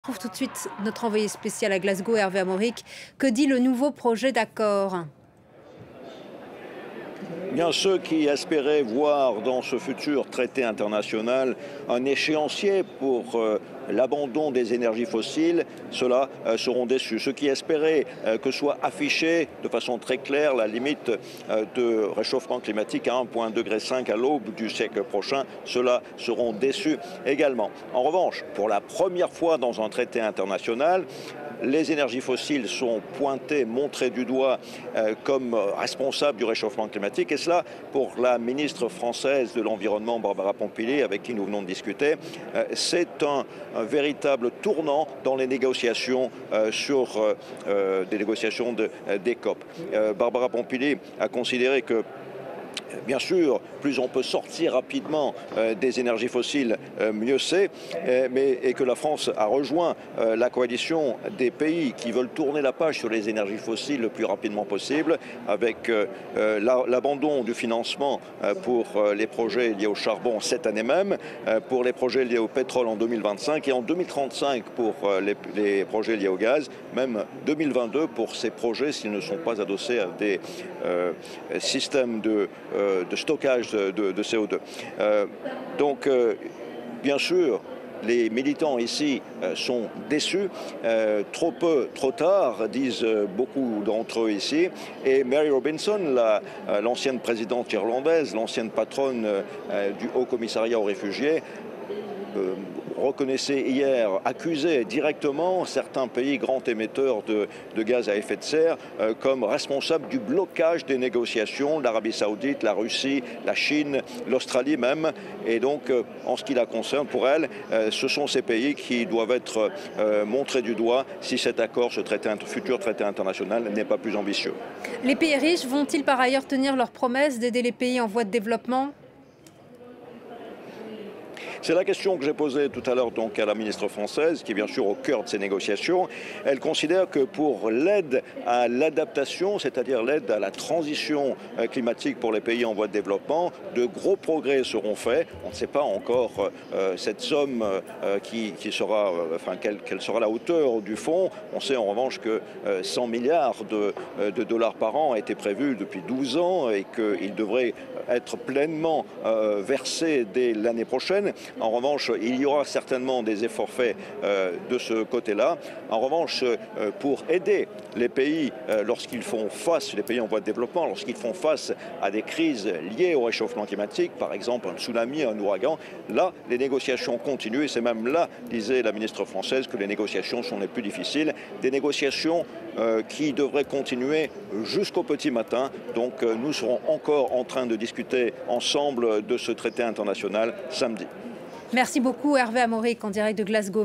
On retrouve tout de suite notre envoyé spécial à Glasgow, Hervé Amoric. Que dit le nouveau projet d'accord? Bien, ceux qui espéraient voir dans ce futur traité international un échéancier pour l'abandon des énergies fossiles, ceux-là seront déçus. Ceux qui espéraient que soit affichée de façon très claire la limite de réchauffement climatique à 1,5 degré à l'aube du siècle prochain, ceux-là seront déçus également. En revanche, pour la première fois dans un traité international, les énergies fossiles sont pointées, montrées du doigt comme responsables du réchauffement climatique. Et cela, pour la ministre française de l'Environnement, Barbara Pompili, avec qui nous venons de discuter, c'est un véritable tournant dans les négociations sur des négociations des COP. Barbara Pompili a considéré que bien sûr, plus on peut sortir rapidement des énergies fossiles, mieux c'est, et que la France a rejoint la coalition des pays qui veulent tourner la page sur les énergies fossiles le plus rapidement possible, avec l'abandon du financement pour les projets liés au charbon cette année même, pour les projets liés au pétrole en 2025 et en 2035 pour les projets liés au gaz, même 2022 pour ces projets s'ils ne sont pas adossés à des systèmes de stockage de CO2. Donc, bien sûr, les militants ici sont déçus, trop peu, trop tard, disent beaucoup d'entre eux ici. Et Mary Robinson, l'ancienne présidente irlandaise, l'ancienne patronne du Haut Commissariat aux réfugiés, reconnaissait hier, accusait directement certains pays grands émetteurs de gaz à effet de serre comme responsables du blocage des négociations, l'Arabie Saoudite, la Russie, la Chine, l'Australie même. Et donc, en ce qui la concerne, pour elle, ce sont ces pays qui doivent être montrés du doigt si cet accord, ce futur traité international n'est pas plus ambitieux. Les pays riches vont-ils par ailleurs tenir leur promesse d'aider les pays en voie de développement ? C'est la question que j'ai posée tout à l'heure donc à la ministre française, qui est bien sûr au cœur de ces négociations. Elle considère que pour l'aide à l'adaptation, c'est-à-dire l'aide à la transition climatique pour les pays en voie de développement, de gros progrès seront faits. On ne sait pas encore cette somme quelle sera la hauteur du fonds. On sait en revanche que 100 milliards de dollars par an a été prévu depuis 12 ans et qu'il devrait être pleinement versé dès l'année prochaine. En revanche, il y aura certainement des efforts faits de ce côté-là. En revanche, pour aider les pays lorsqu'ils font face, les pays en voie de développement, lorsqu'ils font face à des crises liées au réchauffement climatique, par exemple un tsunami, un ouragan, là, les négociations continuent et c'est même là, disait la ministre française, que les négociations sont les plus difficiles. Des négociations qui devraient continuer jusqu'au petit matin. Donc nous serons encore en train de discuter ensemble de ce traité international samedi. Merci beaucoup Hervé Amoric en direct de Glasgow.